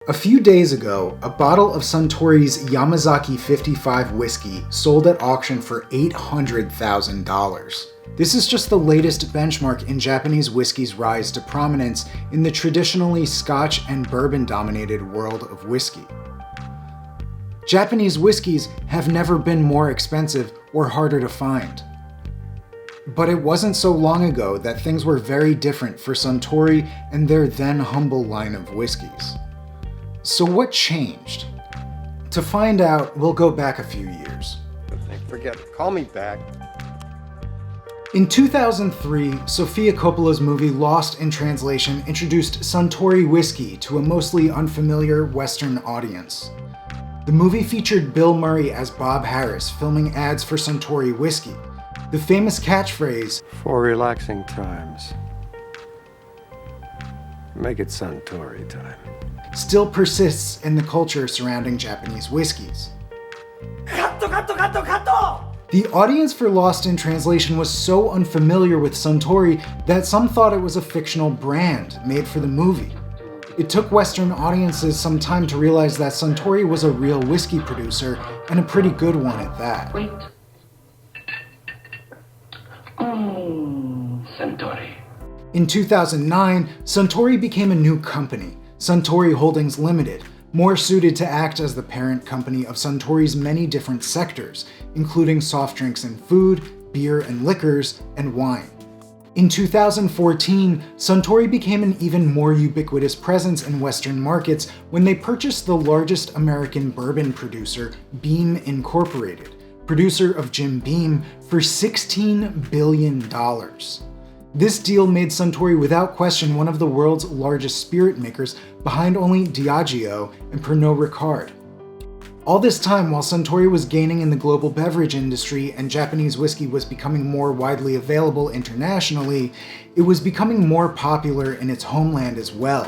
A few days ago, a bottle of Suntory's Yamazaki 55 whiskey sold at auction for $800,000. This is just the latest benchmark in Japanese whiskey's rise to prominence in the traditionally Scotch and bourbon-dominated world of whiskey. Japanese whiskeys have never been more expensive or harder to find. But it wasn't so long ago that things were very different for Suntory and their then humble line of whiskeys. So what changed? To find out, we'll go back a few years. Forget it. Call me back. In 2003, Sofia Coppola's movie Lost in Translation introduced Suntory Whisky to a mostly unfamiliar Western audience. The movie featured Bill Murray as Bob Harris filming ads for Suntory Whisky. The famous catchphrase, "For relaxing times, make it Suntory time," still persists in the culture surrounding Japanese whiskeys. The audience for Lost in Translation was so unfamiliar with Suntory that some thought it was a fictional brand made for the movie. It took Western audiences some time to realize that Suntory was a real whiskey producer, and a pretty good one at that. Wait. Suntory. In 2009, Suntory became a new company, Suntory Holdings Limited, more suited to act as the parent company of Suntory's many different sectors, including soft drinks and food, beer and liquors, and wine. In 2014, Suntory became an even more ubiquitous presence in Western markets when they purchased the largest American bourbon producer, Beam Incorporated, producer of Jim Beam, for $16 billion. This deal made Suntory without question one of the world's largest spirit makers, behind only Diageo and Pernod Ricard. All this time, while Suntory was gaining in the global beverage industry and Japanese whiskey was becoming more widely available internationally, it was becoming more popular in its homeland as well.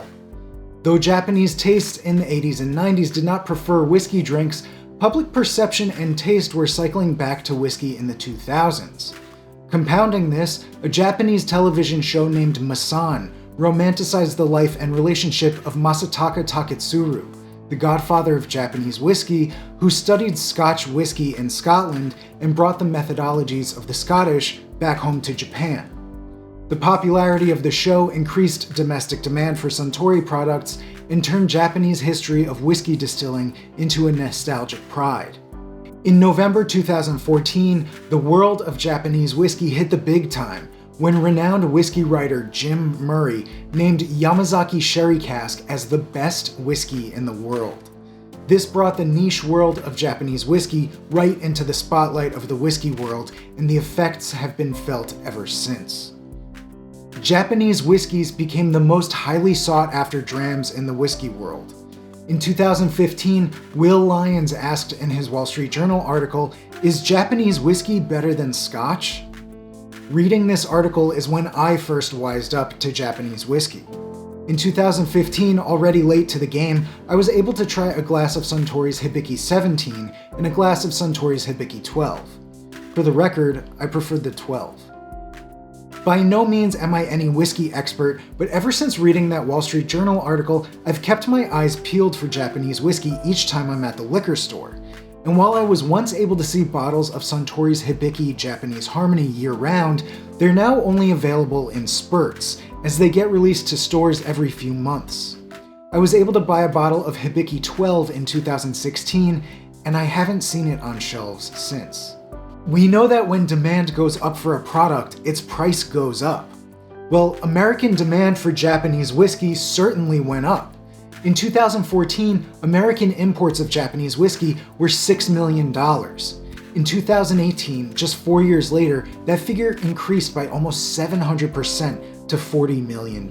Though Japanese tastes in the 80s and 90s did not prefer whiskey drinks, public perception and taste were cycling back to whiskey in the 2000s. Compounding this, a Japanese television show named Masan romanticized the life and relationship of Masataka Taketsuru, the godfather of Japanese whiskey, who studied Scotch whiskey in Scotland and brought the methodologies of the Scottish back home to Japan. The popularity of the show increased domestic demand for Suntory products and turned Japanese history of whiskey distilling into a nostalgic pride. In November 2014, the world of Japanese whiskey hit the big time when renowned whiskey writer Jim Murray named Yamazaki Sherry Cask as the best whiskey in the world. This brought the niche world of Japanese whiskey right into the spotlight of the whiskey world, and the effects have been felt ever since. Japanese whiskeys became the most highly sought after drams in the whiskey world. In 2015, Will Lyons asked in his Wall Street Journal article, "Is Japanese whiskey better than Scotch?" Reading this article is when I first wised up to Japanese whiskey. In 2015, already late to the game, I was able to try a glass of Suntory's Hibiki 17 and a glass of Suntory's Hibiki 12. For the record, I preferred the 12. By no means am I any whiskey expert, but ever since reading that Wall Street Journal article, I've kept my eyes peeled for Japanese whiskey each time I'm at the liquor store. And while I was once able to see bottles of Suntory's Hibiki Japanese Harmony year-round, they're now only available in spurts, as they get released to stores every few months. I was able to buy a bottle of Hibiki 12 in 2016, and I haven't seen it on shelves since. We know that when demand goes up for a product, its price goes up. Well, American demand for Japanese whiskey certainly went up. In 2014, American imports of Japanese whiskey were $6 million. In 2018, just 4 years later, that figure increased by almost 700% to $40 million.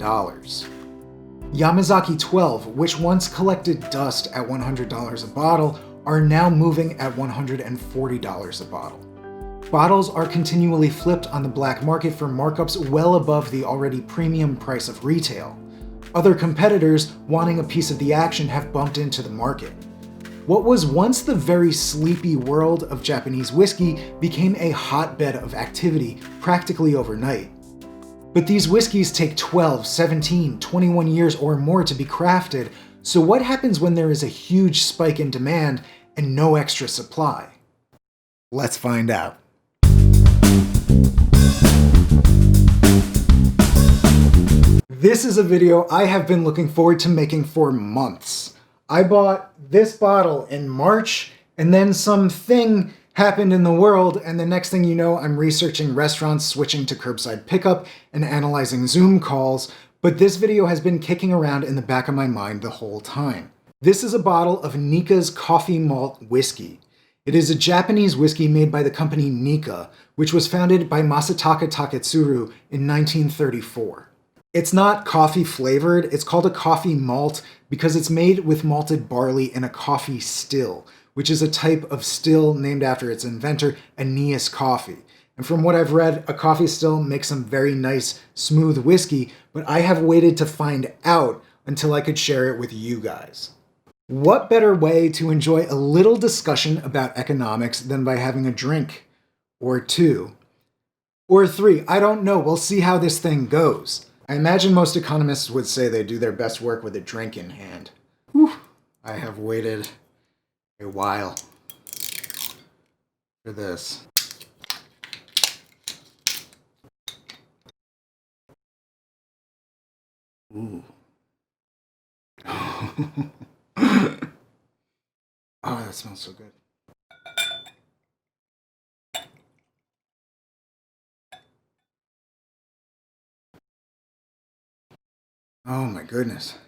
Yamazaki 12, which once collected dust at $100 a bottle, are now moving at $140 a bottle. Bottles are continually flipped on the black market for markups well above the already premium price of retail. Other competitors wanting a piece of the action have bumped into the market. What was once the very sleepy world of Japanese whiskey became a hotbed of activity practically overnight. But these whiskeys take 12, 17, 21 years or more to be crafted, So what happens when there is a huge spike in demand and no extra supply? Let's find out. This is a video I have been looking forward to making for months. I bought this bottle in March, and then something happened in the world, and the next thing you know, I'm researching restaurants, switching to curbside pickup, and analyzing Zoom calls, but this video has been kicking around in the back of my mind the whole time. This is a bottle of Nikka's coffee malt whiskey. It is a Japanese whiskey made by the company Nikka, which was founded by Masataka Taketsuru in 1934. It's not coffee flavored, it's called a coffee malt because it's made with malted barley in a coffee still, which is a type of still named after its inventor, NAS Coffee. And from what I've read, a coffee still makes some very nice, smooth whiskey, but I have waited to find out until I could share it with you guys. What better way to enjoy a little discussion about economics than by having a drink? Or two. Or three, I don't know, we'll see how this thing goes. I imagine most economists would say they do their best work with a drink in hand. Whew. I have waited a while for this. Ooh. Oh, that smells so good. Oh my goodness.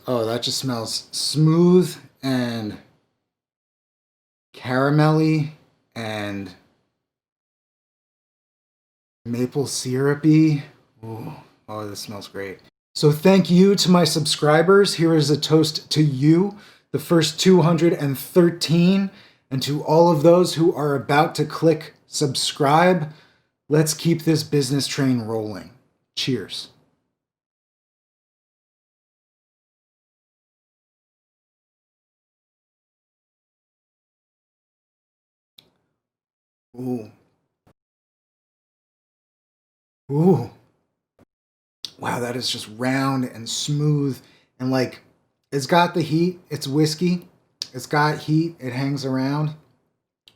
Oh, that just smells smooth and caramelly and maple syrupy. Ooh. Oh, this smells great. So thank you to my subscribers. Here is a toast to you, the first 213, and to all of those who are about to click subscribe. Let's keep this business train rolling. Cheers. Ooh. Ooh. Wow, that is just round and smooth and like, it's got the heat, it's whiskey, it's got heat, it hangs around.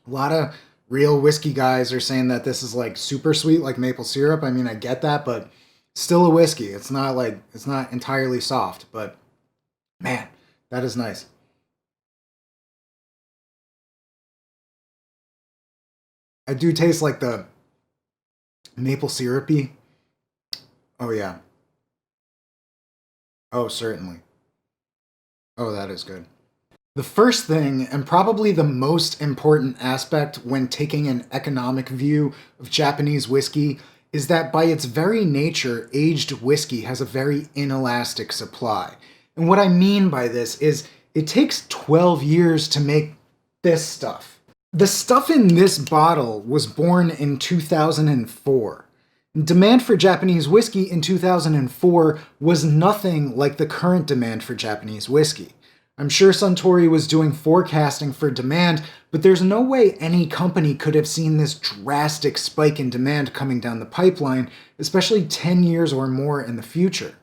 A lot of real whiskey guys are saying that this is like super sweet, like maple syrup. I mean, I get that, but still a whiskey. It's not entirely soft, but man, that is nice. I do taste like the maple syrupy. Oh yeah. Oh, certainly. Oh, that is good. The first thing, and probably the most important aspect when taking an economic view of Japanese whiskey, is that by its very nature, aged whiskey has a very inelastic supply. And what I mean by this is it takes 12 years to make this stuff. The stuff in this bottle was born in 2004. Demand for Japanese whiskey in 2004 was nothing like the current demand for Japanese whiskey. I'm sure Suntory was doing forecasting for demand, but there's no way any company could have seen this drastic spike in demand coming down the pipeline, especially 10 years or more in the future.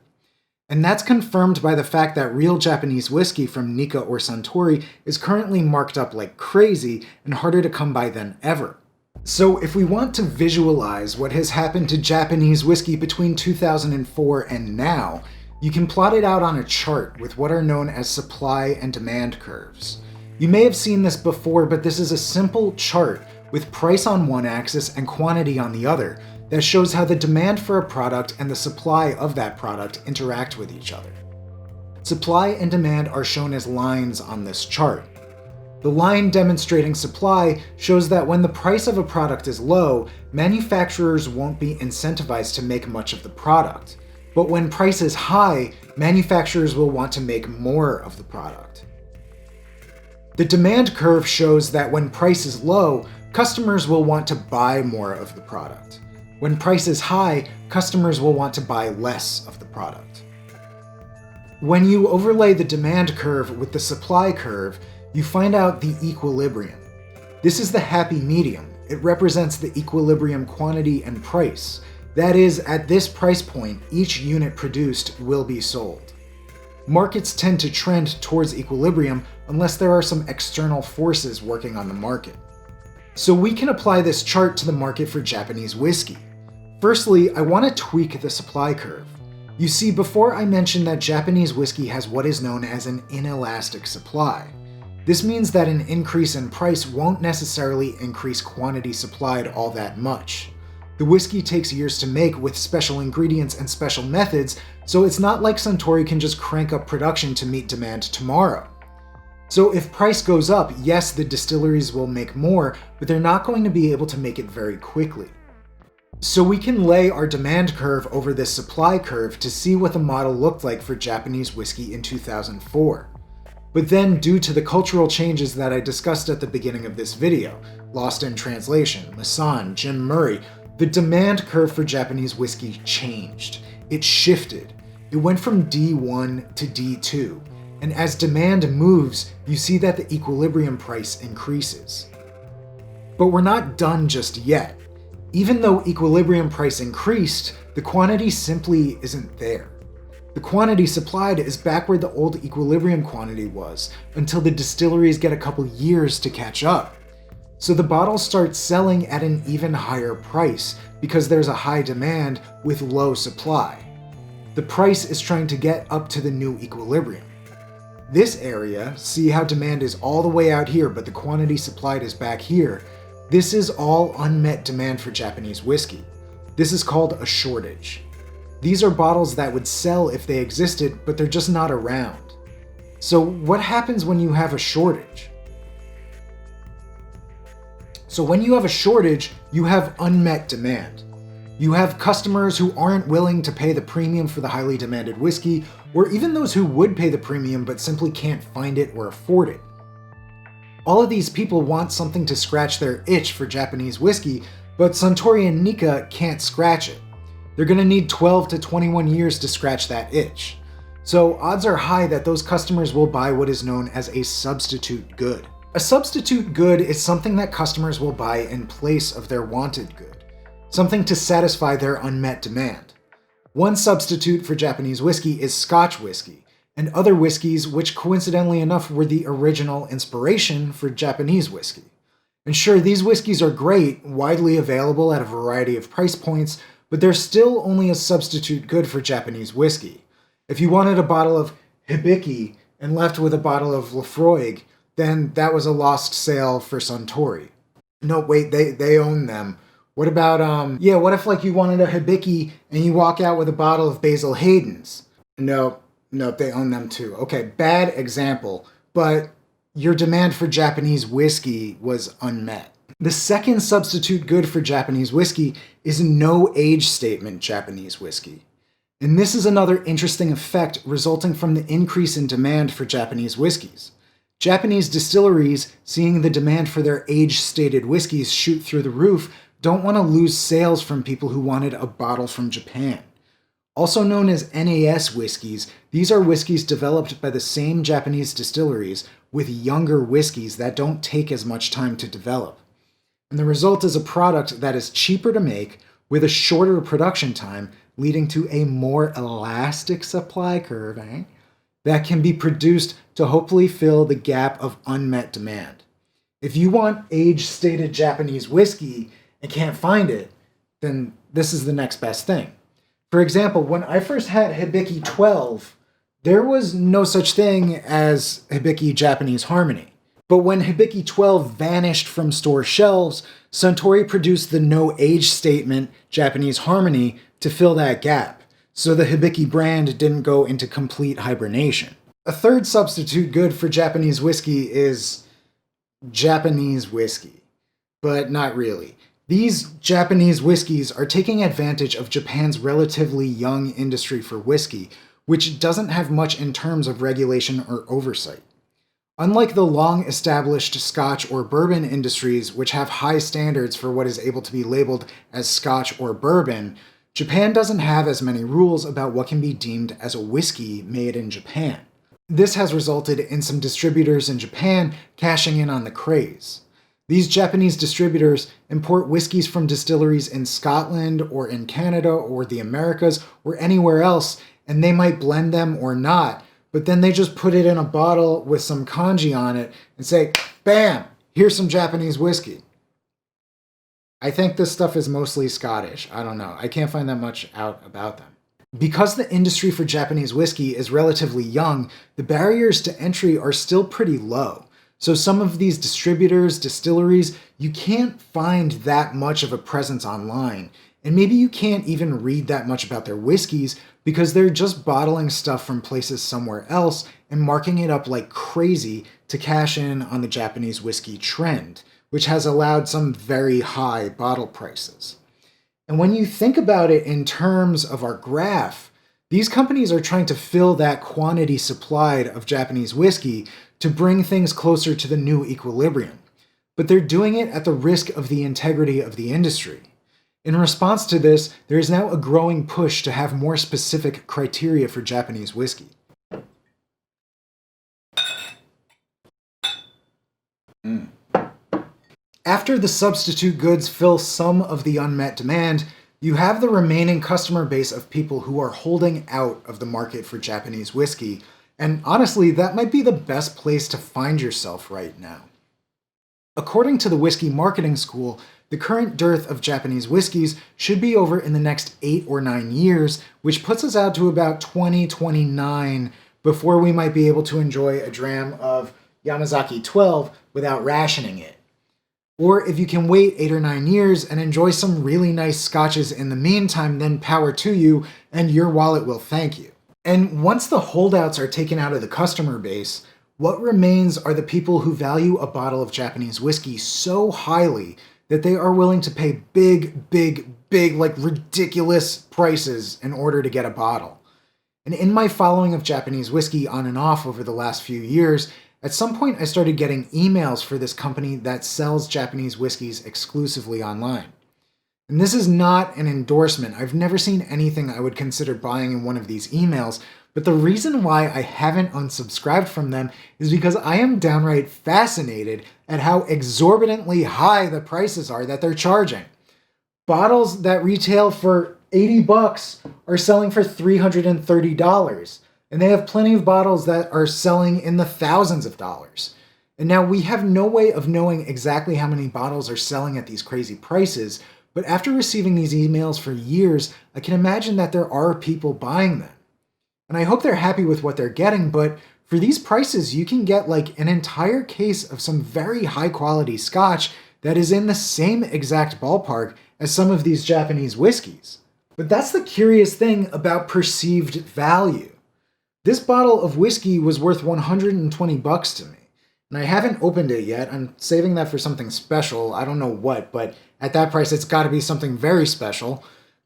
And that's confirmed by the fact that real Japanese whiskey from Nikka or Suntory is currently marked up like crazy and harder to come by than ever. So if we want to visualize what has happened to Japanese whiskey between 2004 and now, you can plot it out on a chart with what are known as supply and demand curves. You may have seen this before, but this is a simple chart with price on one axis and quantity on the other that shows how the demand for a product and the supply of that product interact with each other. Supply and demand are shown as lines on this chart. The line demonstrating supply shows that when the price of a product is low, manufacturers won't be incentivized to make much of the product. But when price is high, manufacturers will want to make more of the product. The demand curve shows that when price is low, customers will want to buy more of the product. When price is high, customers will want to buy less of the product. When you overlay the demand curve with the supply curve, you find out the equilibrium. This is the happy medium. It represents the equilibrium quantity and price. That is, at this price point, each unit produced will be sold. Markets tend to trend towards equilibrium unless there are some external forces working on the market. So we can apply this chart to the market for Japanese whiskey. Firstly, I want to tweak the supply curve. You see, before I mentioned that Japanese whiskey has what is known as an inelastic supply. This means that an increase in price won't necessarily increase quantity supplied all that much. The whiskey takes years to make with special ingredients and special methods, so it's not like Suntory can just crank up production to meet demand tomorrow. So if price goes up, yes, the distilleries will make more, but they're not going to be able to make it very quickly. So we can lay our demand curve over this supply curve to see what the model looked like for Japanese whiskey in 2004. But then, due to the cultural changes that I discussed at the beginning of this video, Lost in Translation, Masan, Jim Murray, the demand curve for Japanese whiskey changed. It shifted. It went from D1 to D2. And as demand moves, you see that the equilibrium price increases. But we're not done just yet. Even though equilibrium price increased, the quantity simply isn't there. The quantity supplied is back where the old equilibrium quantity was, until the distilleries get a couple years to catch up. So the bottles start selling at an even higher price because there's a high demand with low supply. The price is trying to get up to the new equilibrium. This area, see how demand is all the way out here, but the quantity supplied is back here. This is all unmet demand for Japanese whiskey. This is called a shortage. These are bottles that would sell if they existed, but they're just not around. So what happens when you have a shortage? So when you have a shortage, you have unmet demand. You have customers who aren't willing to pay the premium for the highly demanded whiskey, or even those who would pay the premium but simply can't find it or afford it. All of these people want something to scratch their itch for Japanese whiskey, but Suntory and Nikka can't scratch it. They're going to need 12 to 21 years to scratch that itch. So odds are high that those customers will buy what is known as a substitute good. A substitute good is something that customers will buy in place of their wanted good. Something to satisfy their unmet demand. One substitute for Japanese whiskey is Scotch whiskey, and other whiskeys which coincidentally enough were the original inspiration for Japanese whiskey. And sure, these whiskeys are great, widely available at a variety of price points, but they're still only a substitute good for Japanese whiskey. If you wanted a bottle of Hibiki and left with a bottle of Laphroaig, then that was a lost sale for Suntory. No, wait, they own them. What about, what if like you wanted a Hibiki and you walk out with a bottle of Basil Hayden's? No, they own them too. Okay, bad example, but your demand for Japanese whiskey was unmet. The second substitute good for Japanese whiskey is no age statement Japanese whiskey. And this is another interesting effect resulting from the increase in demand for Japanese whiskeys. Japanese distilleries, seeing the demand for their age-stated whiskeys shoot through the roof, don't want to lose sales from people who wanted a bottle from Japan. Also known as NAS whiskeys, these are whiskeys developed by the same Japanese distilleries with younger whiskeys that don't take as much time to develop. And the result is a product that is cheaper to make with a shorter production time, leading to a more elastic supply curve, that can be produced to hopefully fill the gap of unmet demand. If you want age-stated Japanese whiskey and can't find it, then this is the next best thing. For example, when I first had Hibiki 12, there was no such thing as Hibiki Japanese Harmony. But when Hibiki 12 vanished from store shelves, Suntory produced the no age statement Japanese Harmony to fill that gap, so the Hibiki brand didn't go into complete hibernation. A third substitute good for Japanese whiskey is Japanese whiskey, but not really. These Japanese whiskeys are taking advantage of Japan's relatively young industry for whiskey, which doesn't have much in terms of regulation or oversight. Unlike the long-established Scotch or bourbon industries, which have high standards for what is able to be labeled as Scotch or bourbon, Japan doesn't have as many rules about what can be deemed as a whiskey made in Japan. This has resulted in some distributors in Japan cashing in on the craze. These Japanese distributors import whiskeys from distilleries in Scotland or in Canada or the Americas or anywhere else, and they might blend them or not, but then they just put it in a bottle with some kanji on it and say, bam, here's some Japanese whiskey. I think this stuff is mostly Scottish. I don't know. I can't find that much out about them. Because the industry for Japanese whiskey is relatively young, the barriers to entry are still pretty low. So some of these distributors, distilleries, you can't find that much of a presence online. And maybe you can't even read that much about their whiskeys because they're just bottling stuff from places somewhere else and marking it up like crazy to cash in on the Japanese whiskey trend, which has allowed some very high bottle prices. And when you think about it in terms of our graph, these companies are trying to fill that quantity supplied of Japanese whiskey to bring things closer to the new equilibrium. But they're doing it at the risk of the integrity of the industry. In response to this, there is now a growing push to have more specific criteria for Japanese whiskey. After the substitute goods fill some of the unmet demand, you have the remaining customer base of people who are holding out of the market for Japanese whiskey, and honestly, that might be the best place to find yourself right now. According to the Whiskey Marketing School, the current dearth of Japanese whiskeys should be over in the next 8 or 9 years, which puts us out to about 2029 before we might be able to enjoy a dram of Yamazaki 12 without rationing it. Or if you can wait 8 or 9 years and enjoy some really nice scotches in the meantime, then power to you, and your wallet will thank you. And once the holdouts are taken out of the customer base, what remains are the people who value a bottle of Japanese whiskey so highly that they are willing to pay big, like ridiculous prices in order to get a bottle. And in my following of Japanese whiskey on and off over the last few years, at some point I started getting emails for this company that sells Japanese whiskeys exclusively online. And this is not an endorsement. I've never seen anything I would consider buying in one of these emails, but the reason why I haven't unsubscribed from them is because I am downright fascinated at how exorbitantly high the prices are that they're charging. Bottles that retail for $80 are selling for $330. And they have plenty of bottles that are selling in the thousands of dollars. And now we have no way of knowing exactly how many bottles are selling at these crazy prices, but after receiving these emails for years, I can imagine that there are people buying them. And I hope they're happy with what they're getting, but for these prices, you can get like an entire case of some very high quality scotch that is in the same exact ballpark as some of these Japanese whiskeys. But that's the curious thing about perceived value. This bottle of whiskey was worth $120 to me, and I haven't opened it yet. I'm saving that for something special. I don't know what, but at that price, it's got to be something very special.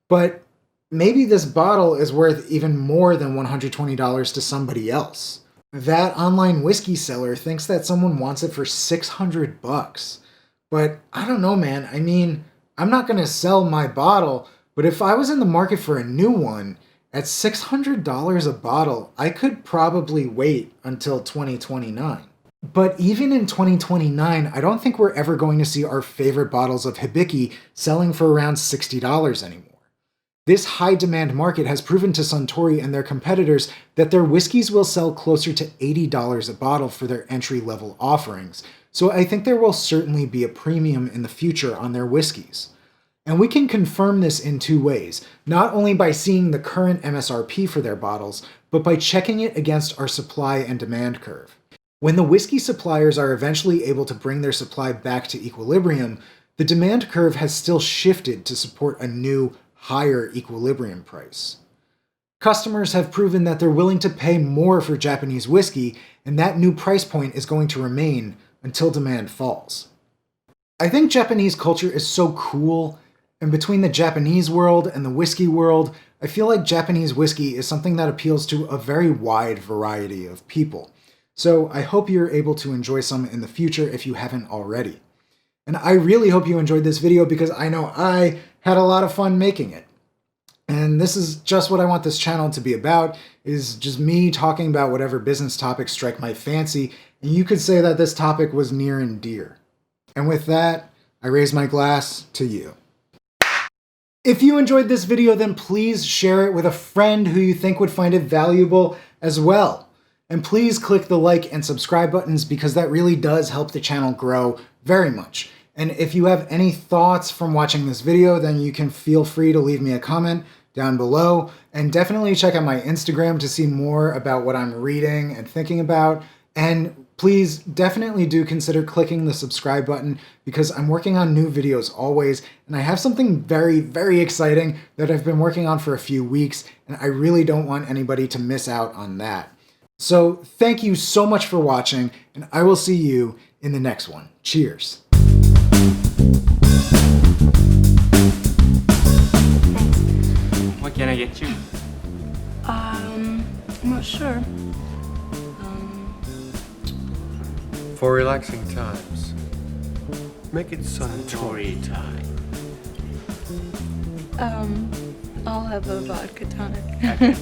But maybe this bottle is worth even more than $120 to somebody else. That online whiskey seller thinks that someone wants it for $600. But I don't know, man. I mean, I'm not going to sell my bottle, but if I was in the market for a new one, at $600 a bottle, I could probably wait until 2029. But even in 2029, I don't think we're ever going to see our favorite bottles of Hibiki selling for around $60 anymore. This high-demand market has proven to Suntory and their competitors that their whiskeys will sell closer to $80 a bottle for their entry-level offerings, so I think there will certainly be a premium in the future on their whiskeys. And we can confirm this in two ways, not only by seeing the current MSRP for their bottles, but by checking it against our supply and demand curve. When the whiskey suppliers are eventually able to bring their supply back to equilibrium, the demand curve has still shifted to support a new, higher equilibrium price. Customers have proven that they're willing to pay more for Japanese whiskey, and that new price point is going to remain until demand falls. I think Japanese culture is so cool. And between the Japanese world and the whiskey world, I feel like Japanese whiskey is something that appeals to a very wide variety of people. So I hope you're able to enjoy some in the future if you haven't already. And I really hope you enjoyed this video because I know I had a lot of fun making it. And this is just what I want this channel to be about, is just me talking about whatever business topics strike my fancy. And you could say that this topic was near and dear. And with that, I raise my glass to you. If you enjoyed this video, then please share it with a friend who you think would find it valuable as well. And please click the like and subscribe buttons because that really does help the channel grow very much. And if you have any thoughts from watching this video, then you can feel free to leave me a comment down below. And definitely check out my Instagram to see more about what I'm reading and thinking about. And please definitely do consider clicking the subscribe button because I'm working on new videos always. And I have something very, very exciting that I've been working on for a few weeks. And I really don't want anybody to miss out on that. So thank you so much for watching, and I will see you in the next one. Cheers. What can I get you? I'm not sure. For relaxing times, make it Suntory. Suntory time. I'll have a vodka tonic. Okay.